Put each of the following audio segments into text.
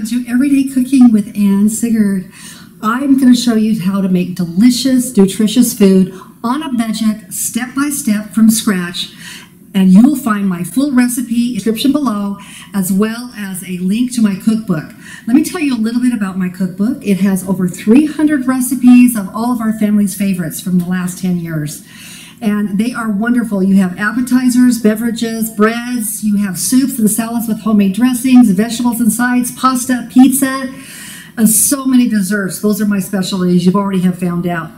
to Everyday Cooking with Ann Sigurd. I'm going to show you how to make delicious, nutritious food on a budget, step by step from scratch. And you will find my full recipe description below, as well as a link to my cookbook. Let me tell you a little bit about my cookbook. It has over 300 recipes of all of our family's favorites from the last 10 years. And they are wonderful. You have appetizers, beverages, breads, you have soups and salads with homemade dressings, vegetables and sides, pasta, pizza, and so many desserts. Those are my specialties, you already have found out.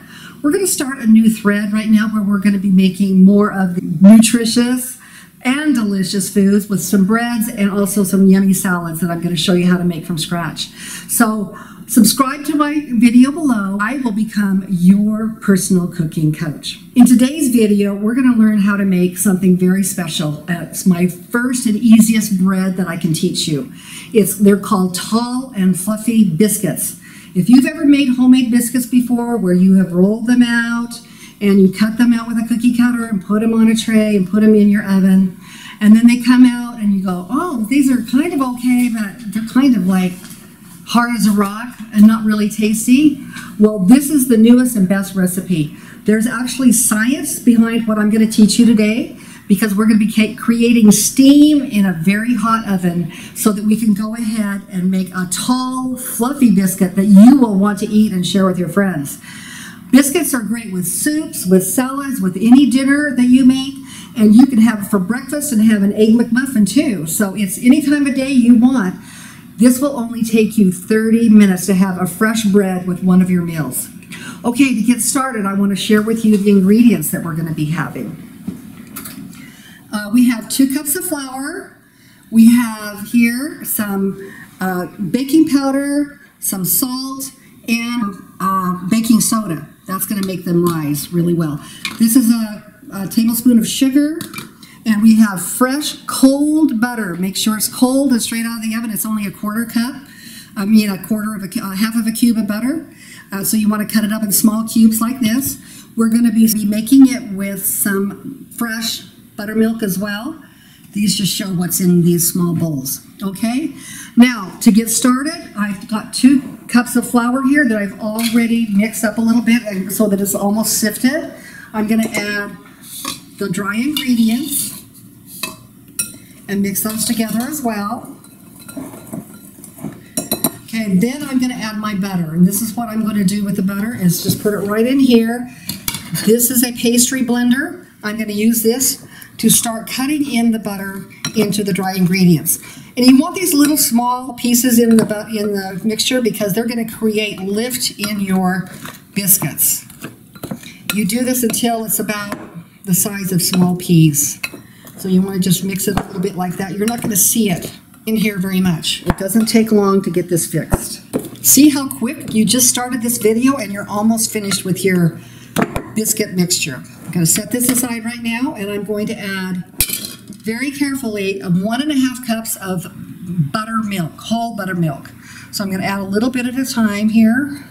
We're going to start a new thread right now where we're going to be making more of the nutritious and delicious foods with some breads and also some yummy salads that I'm going to show you how to make from scratch. So subscribe to my video below. I will become your personal cooking coach. In today's video, we're going to learn how to make something very special. It's my first and easiest bread that I can teach you. They're called tall and fluffy biscuits. If you've ever made homemade biscuits before, where you have rolled them out and you cut them out with a cookie cutter and put them on a tray and put them in your oven, and then they come out and you go, oh, these are kind of okay, but they're kind of like hard as a rock and not really tasty. Well, this is the newest and best recipe. There's actually science behind what I'm going to teach you today, because we're going to be creating steam in a very hot oven so that we can go ahead and make a tall, fluffy biscuit that you will want to eat and share with your friends. Biscuits are great with soups, with salads, with any dinner that you make, and you can have it for breakfast and have an egg McMuffin too. So it's any time of day you want. This will only take you 30 minutes to have a fresh bread with one of your meals. Okay, to get started, I want to share with you the ingredients that we're going to be having. We have 2 cups of flour. We have here some baking powder, some salt, and baking soda. That's going to make them rise really well. This is a tablespoon of sugar, and we have fresh cold butter. Make sure it's cold and straight out of the oven. It's only a quarter cup. I mean half of a cube of butter. So you want to cut it up in small cubes like this. We're going to be making it with some fresh buttermilk as well. These just show what's in these small bowls. Okay, now to get started, I've got 2 cups of flour here that I've already mixed up a little bit so that it's almost sifted. I'm going to add the dry ingredients and mix those together as well. Okay, then I'm going to add my butter, and this is what I'm going to do with the butter, is just put it right in here. This is a pastry blender. I'm going to use this to start cutting in the butter into the dry ingredients. And you want these little small pieces in the mixture because they're going to create lift in your biscuits. You do this until it's about the size of small peas. So you want to just mix it a little bit like that. You're not going to see it in here very much. It doesn't take long to get this fixed. See how quick you just started this video and you're almost finished with your biscuit mixture. I'm going to set this aside right now, and I'm going to add very carefully 1.5 cups of buttermilk, whole buttermilk. So I'm going to add a little bit at a time here.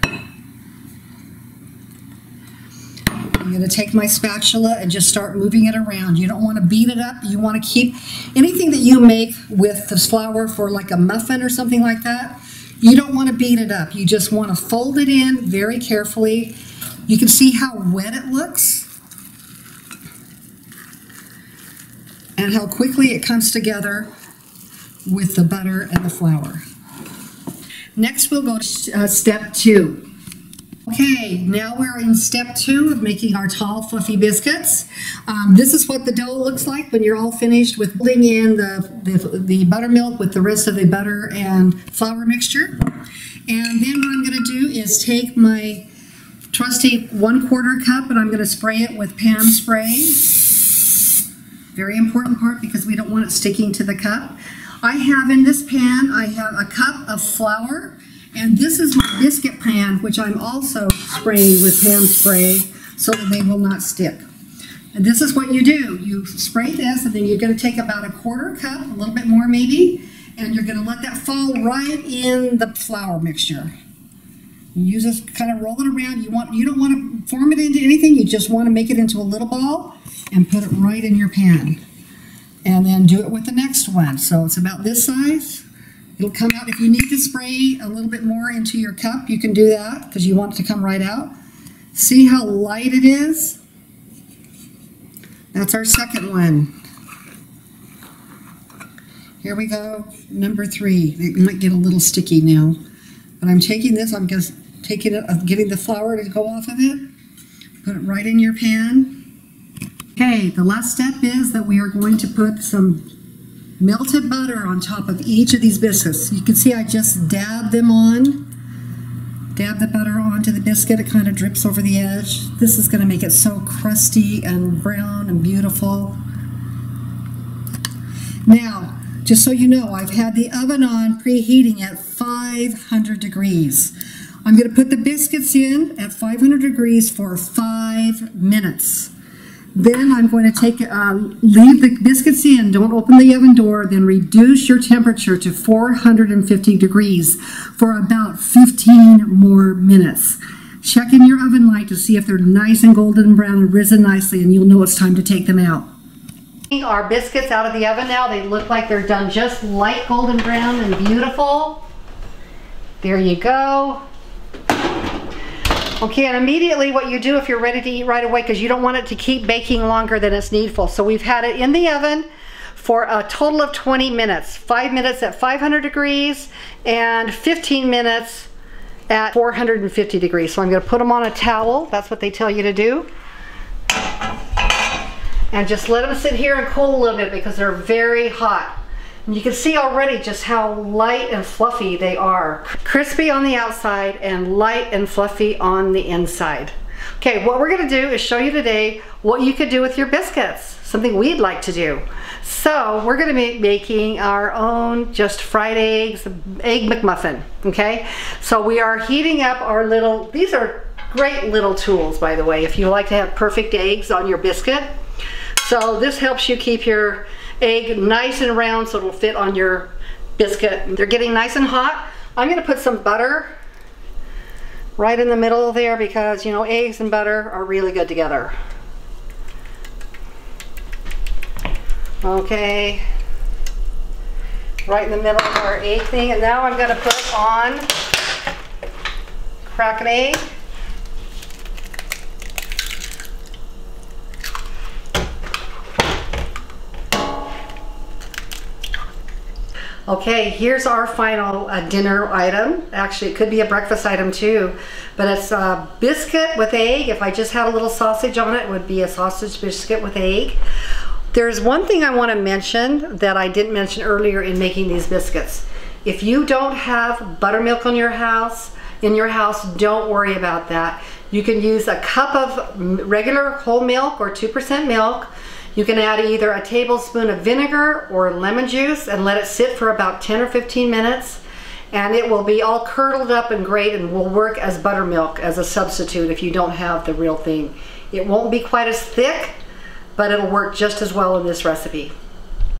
I'm going to take my spatula and just start moving it around. You don't want to beat it up. You want to keep anything that you make with this flour for like a muffin or something like that. You don't want to beat it up. You just want to fold it in very carefully. You can see how wet it looks and how quickly it comes together with the butter and the flour. Next, we'll go to step 2. Okay, now we're in step 2 of making our tall, fluffy biscuits. This is what the dough looks like when you're all finished with putting in the buttermilk with the rest of the butter and flour mixture. And then what I'm going to do is take my trusty 1/4 cup, and I'm going to spray it with Pam spray. Very important part because we don't want it sticking to the cup. I have in this pan, I have a cup of flour, and this is my biscuit pan, which I'm also spraying with Pam spray so that they will not stick. And this is what you do. You spray this, and then you're going to take about a 1/4 cup, a little bit more maybe, and you're going to let that fall right in the flour mixture. You just kind of roll it around. You don't want to form it into anything. You just want to make it into a little ball and put it right in your pan. And then do it with the next one. So it's about this size. It'll come out. If you need to spray a little bit more into your cup, you can do that because you want it to come right out. See how light it is? That's our second one. Here we go, number 3. It might get a little sticky now. But I'm taking this, I'm just taking it, getting the flour to go off of it. Put it right in your pan. Okay, the last step is that we are going to put some melted butter on top of each of these biscuits. You can see I just dab them on. Dab the butter onto the biscuit. It kind of drips over the edge. This is going to make it so crusty and brown and beautiful. Now, just so you know, I've had the oven on preheating at 500 degrees. I'm going to put the biscuits in at 500 degrees for 5 minutes. Then I'm going to leave the biscuits in, don't open the oven door, then reduce your temperature to 450 degrees for about 15 more minutes. Check in your oven light to see if they're nice and golden brown and risen nicely, and you'll know it's time to take them out. Our biscuits out of the oven now. They look like they're done just light golden brown and beautiful. There you go. Okay, and immediately what you do if you're ready to eat right away, because you don't want it to keep baking longer than it's needful. So we've had it in the oven for a total of 20 minutes. 5 minutes at 500 degrees and 15 minutes at 450 degrees. So I'm going to put them on a towel. That's what they tell you to do. And just let them sit here and cool a little bit because they're very hot. And you can see already just how light and fluffy they are. Crispy on the outside and light and fluffy on the inside. Okay, what we're gonna do is show you today what you could do with your biscuits, something we'd like to do. So we're gonna be making our own just fried eggs, egg McMuffin, okay? So we are heating up our little, these are great little tools, by the way, if you like to have perfect eggs on your biscuit. So this helps you keep your egg nice and round so it'll fit on your biscuit. They're getting nice and hot. I'm going to put some butter right in the middle there because, you know, eggs and butter are really good together. Okay, right in the middle of our egg thing. And now I'm going to put on, crack an egg. Okay, here's our final dinner item. Actually, it could be a breakfast item too, but it's a biscuit with egg. If I just had a little sausage on it, it would be a sausage biscuit with egg. There's one thing I want to mention that I didn't mention earlier in making these biscuits. If you don't have buttermilk in your house, don't worry about that. You can use a cup of regular whole milk or 2% milk. You can add either a tablespoon of vinegar or lemon juice and let it sit for about 10 or 15 minutes, and it will be all curdled up and great and will work as buttermilk as a substitute if you don't have the real thing. It won't be quite as thick, but it'll work just as well in this recipe.